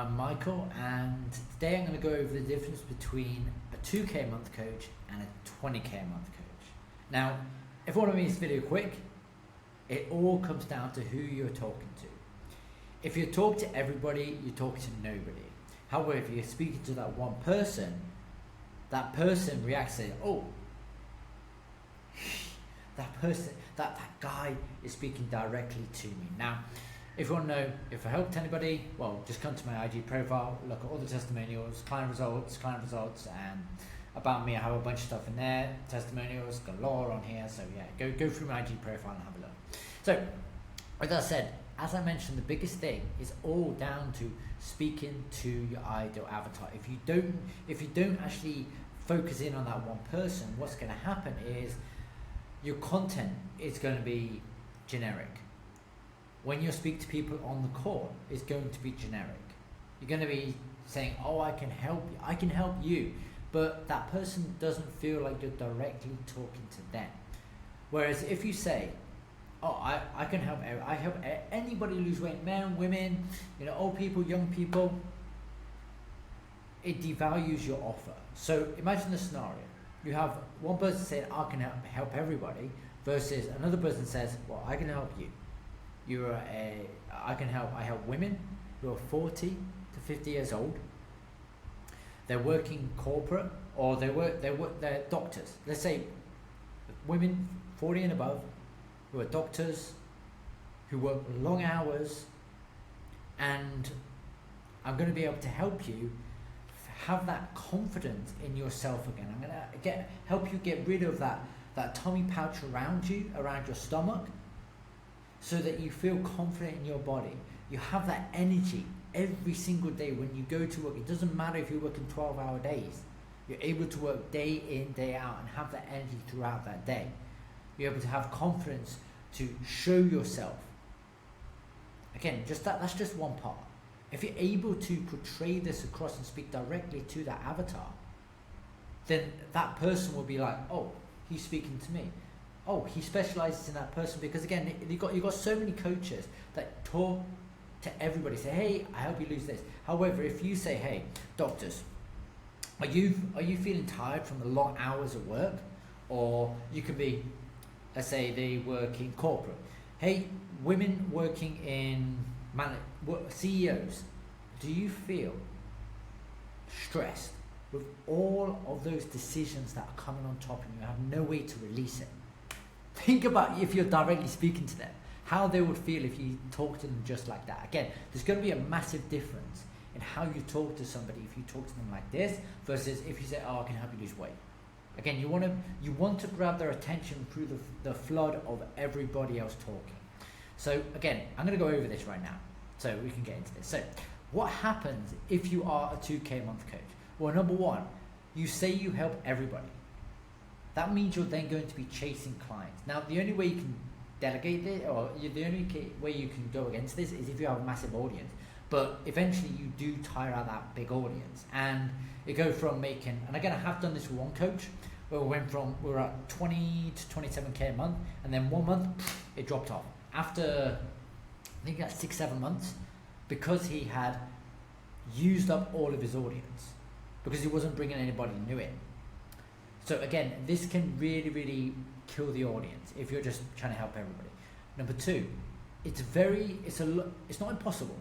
I'm Michael, and today I'm going to go over the difference between a 2k a month coach and a 20k a month coach. Now, if I want to make this video quick, it all comes down to who you're talking to. If you talk to everybody, you talk to nobody. However, if you're speaking to that one person, that person reacts saying, oh, that guy is speaking directly to me. Now, if you want to know if I helped anybody, well, just come to my IG profile, look at all the testimonials, client results, and about me. I have a bunch of stuff in there, testimonials, galore on here. So yeah, go through my IG profile and have a look. So, with that said, as I mentioned, the biggest thing is all down to speaking to your ideal avatar. If you don't actually focus in on that one person, what's going to happen is your content is going to be generic. When you speak to people on the call, it's going to be generic. You're going to be saying, oh, I can help you, but that person doesn't feel like you're directly talking to them. Whereas if you say, oh, I can help, I help anybody lose weight, men, women, old people, young people, it devalues your offer. So imagine the scenario. You have one person saying, I can help everybody, versus another person says, well, I can help you. I help women who are 40 to 50 years old. They're working corporate, or they're doctors. Let's say women 40 and above who are doctors, who work long hours, and I'm going to be able to help you have that confidence in yourself again. I'm going to help you get rid of that tummy pouch around your stomach, so that you feel confident in your body. You have that energy every single day when you go to work. It doesn't matter if you're working 12-hour days. You're able to work day in, day out, and have that energy throughout that day. You're able to have confidence to show yourself. Again, that's just one part. If you're able to portray this across and speak directly to that avatar, then that person will be like, oh, he's speaking to me. Oh, he specializes in that person, because again, you got so many coaches that talk to everybody, say, hey, I help you lose this. However, if you say, hey, doctors, are you feeling tired from the long hours of work? Or you could be, let's say they work in corporate. Hey, women working in CEOs, do you feel stressed with all of those decisions that are coming on top and you have no way to release it? Think about if you're directly speaking to them, how they would feel if you talk to them just like that. Again, there's going to be a massive difference in how you talk to somebody if you talk to them like this versus if you say, oh, I can help you lose weight. Again, you want to grab their attention through the flood of everybody else talking. So again, I'm going to go over this right now so we can get into this. So what happens if you are a 2k a month coach? Well, number one, you say you help everybody. That means you're then going to be chasing clients. Now, the only way you can delegate this, or the only way you can go against this, is if you have a massive audience. But eventually you do tire out that big audience, and it goes from making, and again, I have done this with one coach, where we were at 20 to 27k a month, and then 1 month, it dropped off. After, I think that's 6-7 months, because he had used up all of his audience, because he wasn't bringing anybody new in. So again, this can really, really kill the audience if you're just trying to help everybody. Number two, it's not impossible,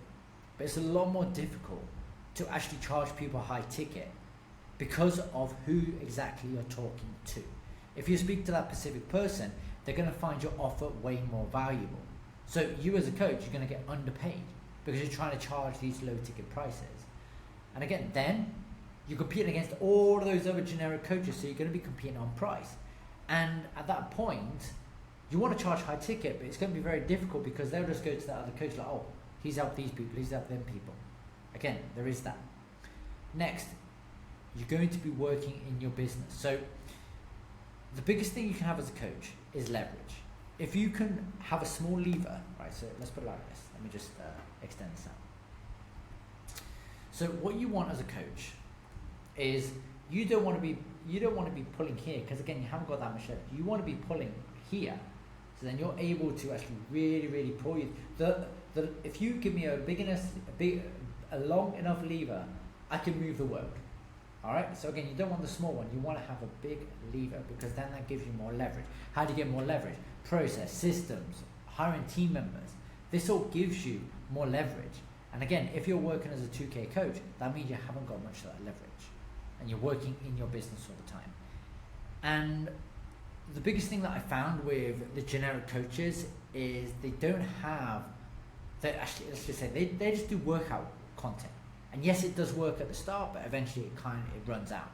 but it's a lot more difficult to actually charge people high ticket because of who exactly you're talking to. If you speak to that specific person, they're going to find your offer way more valuable. So you as a coach, you're going to get underpaid because you're trying to charge these low ticket prices. And again, then you're competing against all of those other generic coaches, so you're going to be competing on price. And at that point, you want to charge high ticket, but it's going to be very difficult because they'll just go to that other coach like, oh, he's helped these people, he's helped them people. Again, there is that. Next, you're going to be working in your business. So the biggest thing you can have as a coach is leverage. If you can have a small lever, right, so let's put it like this. Let me just extend this out. So what you want as a coach is you don't want to be pulling here, because again, you haven't got that much leverage. You want to be pulling here, so then you're able to actually really, really pull you. If you give me a a long enough lever, I can move the world. All right. So again, you don't want the small one. You want to have a big lever because then that gives you more leverage. How do you get more leverage? Process, systems, hiring team members. This all gives you more leverage. And again, if you're working as a 2K coach, that means you haven't got much of that leverage, and you're working in your business all the time. And the biggest thing that I found with the generic coaches is they don't have, let's just say they just do workout content. And yes, it does work at the start, but eventually it runs out.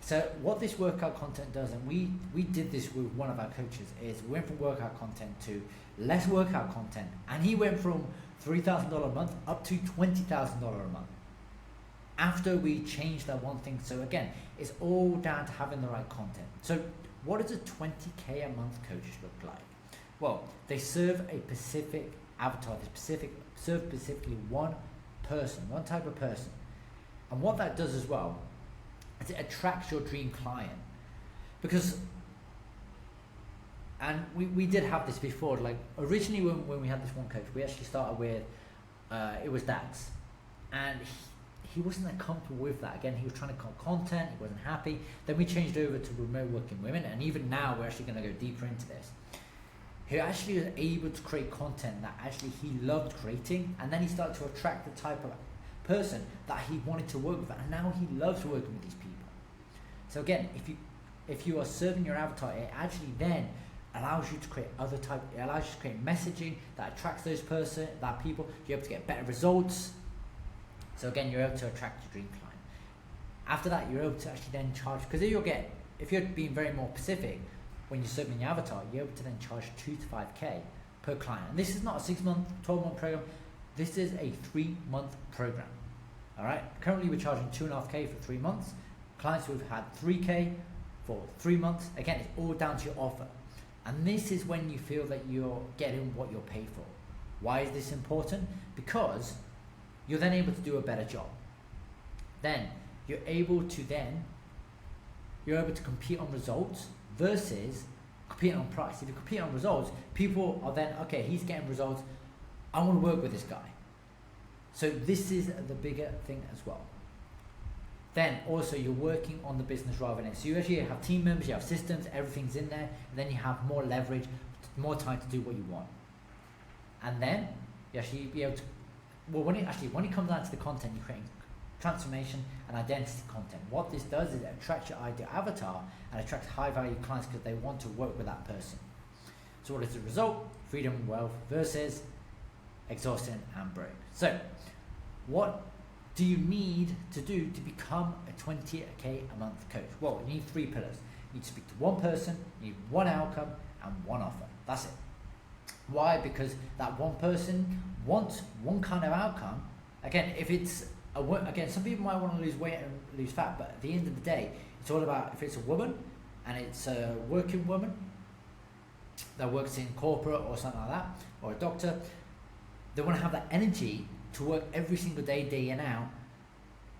So what this workout content does, and we did this with one of our coaches, is we went from workout content to less workout content, and he went from $3,000 a month up to $20,000 a month after we changed that one thing. So again, it's all down to having the right content. So what does a 20K a month coach look like? Well, they serve a specific avatar, serve specifically one person, one type of person. And what that does as well is it attracts your dream client. Because, and we did have this before, like originally when we had this one coach, we actually started with, it was dads. And he wasn't that comfortable with that. Again, he was trying to cut content, he wasn't happy. Then we changed over to remote working women, and even now we're actually going to go deeper into this. He actually was able to create content that actually he loved creating, and then he started to attract the type of person that he wanted to work with, and now he loves working with these people. So again, if you are serving your avatar, it actually then allows you to create it allows you to create messaging that attracts that people, you're able to get better results. So again, you're able to attract your dream client. After that, you're able to actually then charge, because if you're being very more specific, when you're serving your avatar, you're able to then charge 2 to 5K per client. And this is not a 6-month, 12-month program. This is a 3-month program. All right. Currently, we're charging 2.5K for 3 months. Clients who've had 3K for 3 months. Again, it's all down to your offer. And this is when you feel that you're getting what you're paid for. Why is this important? Because you're then able to do a better job. Then you're able to compete on results versus competing on price. If you compete on results, people are then, okay, he's getting results, I want to work with this guy. So this is the bigger thing as well. Then also you're working on the business rather than, so you actually have team members, you have systems, everything's in there, and then you have more leverage, more time to do what you want. And then you actually be able to, when it comes down to the content, you're creating transformation and identity content. What this does is it attracts your ideal avatar and attracts high value clients because they want to work with that person. So what is the result? Freedom and wealth versus exhaustion and broke. So what do you need to do to become a 20K a month coach? Well, you need 3 pillars. You need to speak to one person, you need one outcome and one offer. That's it. Why? Because that one person wants one kind of outcome. Again, if it's some people might want to lose weight and lose fat, but at the end of the day, it's all about, if it's a woman and it's a working woman that works in corporate or something like that, or a doctor, they want to have that energy to work every single day, day in and out,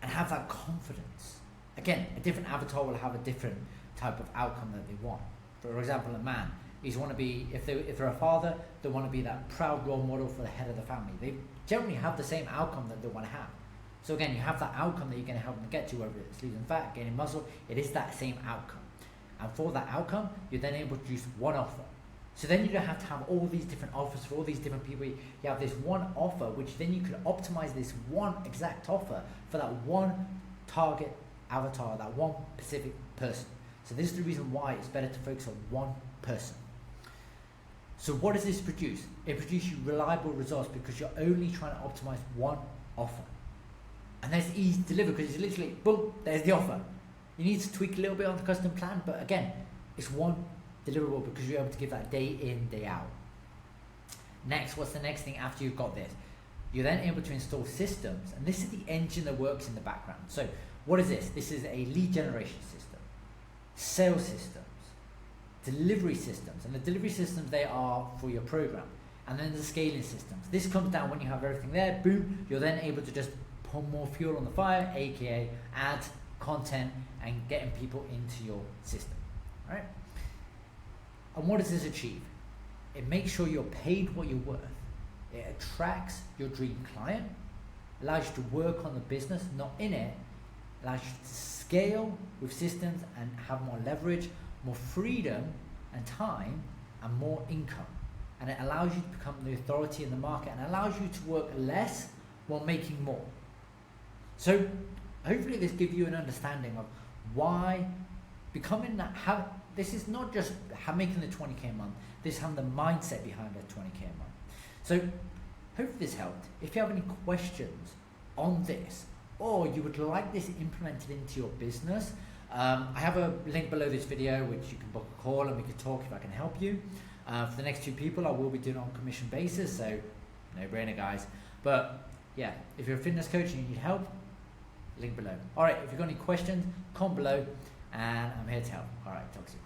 and have that confidence. Again, a different avatar will have a different type of outcome that they want. For example, a man, he's want to be, if they're a father, they want to be that proud role model for the head of the family. They generally have the same outcome that they want to have. So again, you have that outcome that you're going to help them get to, whether it's losing fat, gaining muscle, it is that same outcome. And for that outcome, you're then able to produce one offer. So then you don't have to have all these different offers for all these different people. You have this one offer, which then you could optimize this one exact offer for that one target avatar, that one specific person. So this is the reason why it's better to focus on one person. So what does this produce? It produces you reliable results because you're only trying to optimize one offer. And that's easy to deliver because it's literally, boom, there's the offer. You need to tweak a little bit on the custom plan, but again, it's one deliverable because you're able to give that day in, day out. Next, what's the next thing after you've got this? You're then able to install systems, and this is the engine that works in the background. So what is this? This is a lead generation system, sales systems, delivery systems, and the delivery systems, they are for your program. And then the scaling systems. This comes down when you have everything there, boom, you're then able to just put more fuel on the fire, aka add content and getting people into your system, right? And what does this achieve? It makes sure you're paid what you're worth. It attracts your dream client, allows you to work on the business, not in it, allows you to scale with systems and have more leverage, more freedom and time, and more income. And it allows you to become the authority in the market and allows you to work less while making more. So hopefully this gives you an understanding of why becoming that, this is not just making the 20K a month, this is having the mindset behind the 20K a month. So hopefully this helped. If you have any questions on this, or you would like this implemented into your business, I have a link below this video which you can book a call and we can talk if I can help you. For the next 2 people I will be doing it on a commission basis, so no brainer guys. But yeah, if you're a fitness coach and you need help, link below. Alright, if you've got any questions, comment below and I'm here to help. Alright, talk soon.